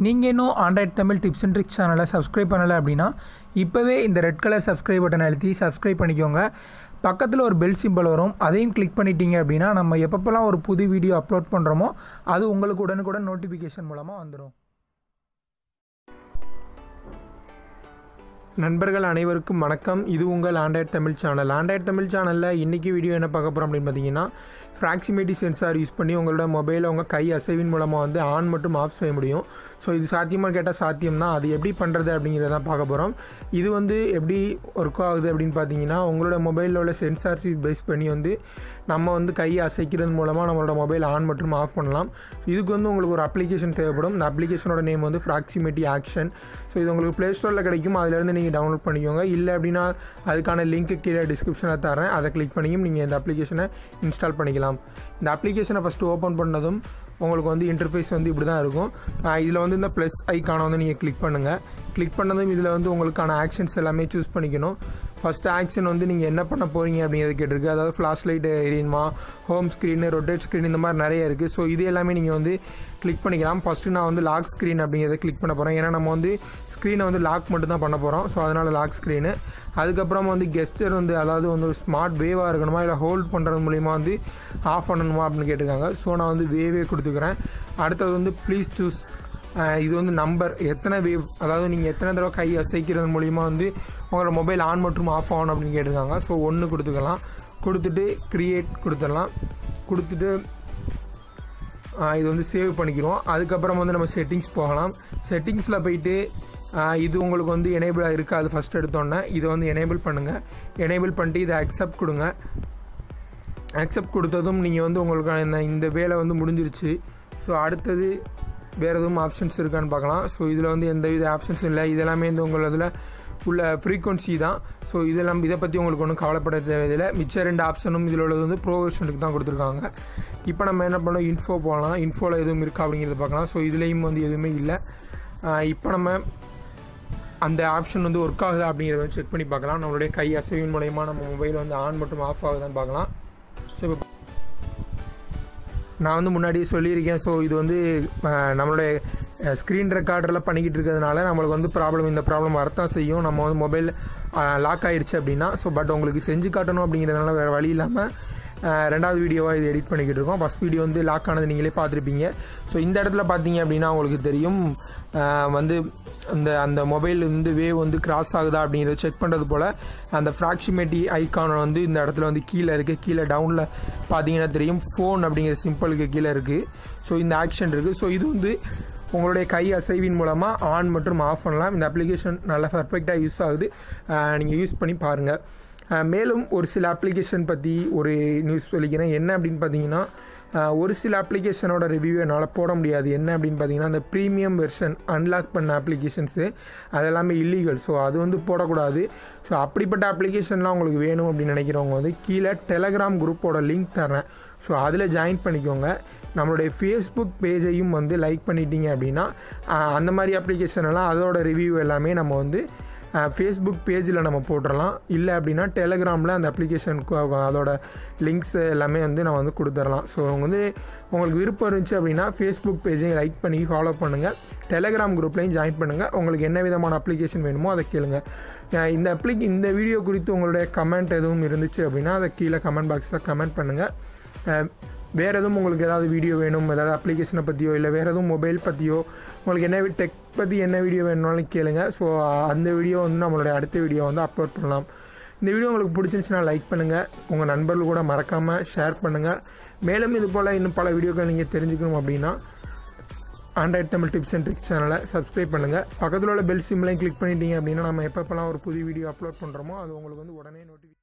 நீங்கள் இன்னும் Android Tamil tips and tricks சேனலை சப்ஸ்கிரைப் பண்ணலை அப்படின்னா இப்போவே இந்த ரெட் கலர் சப்ஸ்கிரைப் பட்டன் அழுத்தி சப்ஸ்கிரைப் பண்ணிக்கோங்க. பக்கத்தில் ஒரு பெல் சிம்பிள் வரும், அதையும் கிளிக் பண்ணிட்டீங்க அப்படின்னா நம்ம எப்பப்போலாம் ஒரு புது வீடியோ அப்லோட் பண்ணுறோமோ அது உங்களுக்கு உடனுக்குடன் நோட்டிஃபிகேஷன் மூலமாக வந்துடும். நண்பர்கள் அனைவருக்கும் வணக்கம். இது உங்கள் Android Tamil channel. Android Tamil சேனலில் இன்றைக்கி வீடியோ என்ன பார்க்க போகிறோம் அப்படின்னு பார்த்தீங்கன்னா, ப்ராக்சிமிட்டி சென்சார் யூஸ் பண்ணி உங்களோட மொபைலை உங்கள் கை அசைவின் மூலமாக வந்து ஆன் மற்றும் ஆஃப் செய்ய முடியும். ஸோ இது சாத்தியமாக கேட்டால் சாத்தியம் தான். அது எப்படி பண்ணுறது அப்படிங்கிறதான் பார்க்க போகிறோம். இது வந்து எப்படி ஒர்க் ஆகுது அப்படின்னு பார்த்தீங்கன்னா, உங்களோட மொபைலில் உள்ள சென்சார்ஸ் பேஸ் பண்ணி வந்து நம்ம வந்து கையை அசைக்கிறது மூலமாக நம்மளோட மொபைல் ஆன் மற்றும் ஆஃப் பண்ணலாம். இதுக்கு வந்து உங்களுக்கு ஒரு அப்ளிகேஷன் தேவைப்படும். இந்த அப்ளிகேஷனோட நேம் வந்து ப்ராக்சிமிட்டி ஆக்ஷன். ஸோ இது உங்களுக்கு ப்ளே ஸ்டோரில் கிடைக்கும், அதிலேருந்து நீங்கள் டவுன்லோட் பண்ணிக்கோங்க. இல்லை அப்படின்னா அதுக்கான லிங்க்கு கீழே டிஸ்கிரிப்ஷனில் தரேன், அதை கிளிக் பண்ணியும் நீங்கள் இந்த அப்ளிகேஷனை இன்ஸ்டால் பண்ணிக்கலாம். இந்த அப்ளிகேஷனை ஃபஸ்ட்டு ஓப்பன் பண்ணதும் உங்களுக்கு வந்து இன்டர்ஃபேஸ் வந்து இப்படி தான் இருக்கும். இதில் வந்து இந்த ப்ளஸ் ஐக்கானை வந்து நீங்கள் கிளிக் பண்ணுங்கள். கிளிக் பண்ணதும் இதில் வந்து உங்களுக்கான ஆக்ஷன்ஸ் எல்லாமே சூஸ் பண்ணிக்கணும். ஃபஸ்ட்டு ஆக்ஷன் வந்து நீங்கள் என்ன பண்ண போகிறீங்க அப்படிங்கிறது கேட்டிருக்கு. அதாவது ஃப்ளாஷ் லைட் எரியணுமா, ஹோம் ஸ்க்ரீனு, ரொட்டேட் ஸ்க்ரீன், இந்த மாதிரி நிறைய இருக்குது. ஸோ இது எல்லாமே நீங்கள் வந்து கிளிக் பண்ணிக்கலாம். ஃபஸ்ட்டு நான் வந்து லாக் ஸ்க்ரீன் அப்படிங்கிறத கிளிக் பண்ண போகிறேன். ஏன்னா நம்ம வந்து ஸ்க்ரீனை வந்து லாக் மட்டும் தான் பண்ண போகிறோம். ஸோ அதனால் லாக் ஸ்க்ரீனு. அதுக்கப்புறம் வந்து கெஸ்டர் வந்து அதாவது வந்து ஒரு ஸ்மார்ட் வேவாக இருக்கணுமா இல்லை ஹோல்ட் பண்ணுறது மூலிமா வந்து ஆஃப் பண்ணணுமா அப்படின்னு கேட்டிருக்காங்க. ஸோ நான் வந்து வேவே கொடுத்துக்கிறேன். அடுத்தது வந்து ப்ளீஸ் சூஸ். இது வந்து நம்பர் எத்தனை வேவ், அதாவது நீங்கள் எத்தனை தடவை கை அசைக்கிறது மூலிமா வந்து உங்களோட மொபைல் ஆன் மற்றும் ஆஃப் ஆகணும் அப்படின்னு கேட்டிருக்காங்க. ஸோ 1 கொடுத்துக்கலாம். கொடுத்துட்டு க்ரியேட் கொடுத்துடலாம். கொடுத்துட்டு இது வந்து சேவ் பண்ணிக்கிறோம். அதுக்கப்புறம் வந்து நம்ம செட்டிங்ஸ் போகலாம். செட்டிங்ஸில் போயிட்டு இது உங்களுக்கு வந்து எனேபிளாக இருக்குது, அது ஃபஸ்ட் எடுத்தோன்னே இதை வந்து எனேபிள் பண்ணுங்கள். எனேபிள் பண்ணிட்டு இதை அக்செப்ட் கொடுங்க. அக்செப்ட் கொடுத்ததும் நீங்கள் வந்து உங்களுக்கு இந்த வேலை வந்து முடிஞ்சிருச்சு. ஸோ அடுத்தது வேறு எதுவும் ஆப்ஷன்ஸ் இருக்கான்னு பார்க்கலாம். ஸோ இதில் வந்து எந்த வித ஆப்ஷன்ஸ் இல்லை. இதெல்லாமே வந்து உங்களதில் உள்ள ஃப்ரீக்வன்சி தான். ஸோ இதெல்லாம் இதை பற்றி உங்களுக்கு ஒன்றும் கவலைப்பட தேவையில்லை. மிச்ச 2 ஆப்ஷனும் இதில் உள்ளது வந்து ப்ரோ வெர்ஷனுக்கு தான் கொடுத்துருக்காங்க. இப்போ நம்ம என்ன பண்ணோம், இன்ஃபோ போகலாம். இன்ஃபோவில் எதுவும் இருக்கா அப்படிங்கிறத பார்க்கலாம். ஸோ இதுலேயும் வந்து எதுவுமே இல்லை. இப்போ நம்ம அந்த ஆப்ஷன் வந்து ஒர்க் ஆகுதா அப்படிங்கிறத செக் பண்ணி பார்க்கலாம். நம்மளுடைய கை அசைவின் மூலயமா நம்ம மொபைல் வந்து ஆன் மற்றும் ஆஃப் ஆகுதான்னு பார்க்கலாம். ஸோ இப்போ நான் வந்து முன்னாடியே சொல்லியிருக்கேன். ஸோ இது வந்து நம்மளுடைய ஸ்க்ரீன் ரெக்கார்டரில் பண்ணிக்கிட்டு இருக்கிறதுனால நம்மளுக்கு வந்து இந்த ப்ராப்ளம் வரத்தான் செய்யும். நம்ம வந்து மொபைல் லாக் ஆகிடுச்சு அப்படின்னா. ஸோ பட் உங்களுக்கு செஞ்சு காட்டணும் அப்படிங்கிறதுனால வேறு வழி இல்லாமல் 2வது வீடியோவாக இது எடிட் பண்ணிக்கிட்டு இருக்கோம். ஃபஸ்ட் வீடியோ வந்து லாக் ஆனது நீங்களே பார்த்துருப்பீங்க. ஸோ இந்த இடத்துல பார்த்தீங்க அப்படின்னா உங்களுக்கு தெரியும் வந்து அந்த மொபைல் வந்து வேவ் வந்து கிராஸ் ஆகுதா அப்படிங்கிறத செக் பண்ணுறது போல் அந்த ப்ராக்சிமிட்டி ஐக்கான் வந்து இந்த இடத்துல வந்து கீழே இருக்குது. கீழே டவுனில் பார்த்தீங்கன்னா தெரியும் ஃபோன் அப்படிங்கிற சிம்பிளுக்கு கீழே இருக்குது. ஸோ இந்த ஆக்ஷன் இருக்குது. ஸோ இது வந்து உங்களுடைய கை அசைவின் மூலமாக ஆன் மற்றும் ஆஃப் பண்ணலாம். இந்த அப்ளிகேஷன் நல்லா பர்ஃபெக்டாக யூஸ் ஆகுது. நீங்கள் யூஸ் பண்ணி பாருங்கள். மேலும் ஒரு சில அப்ளிகேஷன் பற்றி ஒரு நியூஸ் சொல்லிக்கிறேன். என்ன அப்படின்னு பார்த்தீங்கன்னா, ஒரு சில அப்ளிகேஷனோட ரிவ்யூ என்னால் போட முடியாது. என்ன அப்படின்னு பார்த்தீங்கன்னா, அந்த ப்ரீமியம் வெர்ஷன் அன்லாக் பண்ண அப்ளிகேஷன்ஸு அதெல்லாமே இல்லீகல். ஸோ அது வந்து போடக்கூடாது. ஸோ அப்படிப்பட்ட அப்ளிகேஷன்லாம் உங்களுக்கு வேணும் அப்படின்னு நினைக்கிறவங்க வந்து கீழே டெலகிராம் குரூப்போட லிங்க் தரேன். ஸோ அதில் ஜாயின் பண்ணிக்கோங்க. நம்மளுடைய ஃபேஸ்புக் பேஜையும் வந்து லைக் பண்ணிட்டீங்க அப்படின்னா அந்த மாதிரி அப்ளிகேஷன் எல்லாம் அதோட ரிவ்யூ எல்லாமே நம்ம வந்து ஃபேஸ்புக் பேஜில் நம்ம போட்டுடலாம். இல்லை அப்படின்னா டெலகிராமில் அந்த அப்ளிகேஷனுக்கு அதோட லிங்க்ஸ் எல்லாமே வந்து நம்ம வந்து கொடுத்துடலாம். ஸோ வந்து உங்களுக்கு விருப்பம் இருந்துச்சு அப்படின்னா ஃபேஸ்புக் பேஜையும் லைக் பண்ணி ஃபாலோ பண்ணுங்கள். டெலகிராம் குரூப்லையும் ஜாயின் பண்ணுங்கள். உங்களுக்கு என்ன விதமான அப்ளிகேஷன் வேணுமோ அதை கேளுங்க. இந்த வீடியோ குறித்து உங்களுடைய கமெண்ட் எதுவும் இருந்துச்சு அப்படின்னா அதை கீழே கமெண்ட் பாக்ஸில் கமெண்ட் பண்ணுங்கள். வேறு எதுவும் உங்களுக்கு ஏதாவது வீடியோ வேணும், ஏதாவது அப்ளிகேஷனை பற்றியோ இல்லை வேறு எதுவும் மொபைல் பற்றியோ உங்களுக்கு என்ன டெக் பற்றி என்ன வீடியோ வேணும்னாலும் கேளுங்க. ஸோ அந்த வீடியோ வந்து நம்மளுடைய அடுத்த வீடியோ வந்து அப்லோட் பண்ணலாம். இந்த வீடியோ உங்களுக்கு பிடிச்சிருந்துச்சுன்னா லைக் பண்ணுங்கள். உங்கள் நண்பர்கள் கூட மறக்காமல் ஷேர் பண்ணுங்கள். மேலும் இது போல் இன்னும் பல வீடியோக்கள் நீங்கள் தெரிஞ்சுக்கணும் அப்படின்னா Android Tamil tips and tricks சேனலை சப்ஸ்கிரைப் பண்ணுங்கள். பக்கத்தில் உள்ள பெல் சிம்லையும் கிளிக் பண்ணிட்டீங்க அப்படின்னா நம்ம எப்பப்போலாம் ஒரு புது வீடியோ அப்லோட் பண்ணுறோமோ அது உங்களுக்கு வந்து உடனே நோட்டிஃபிகேஷன்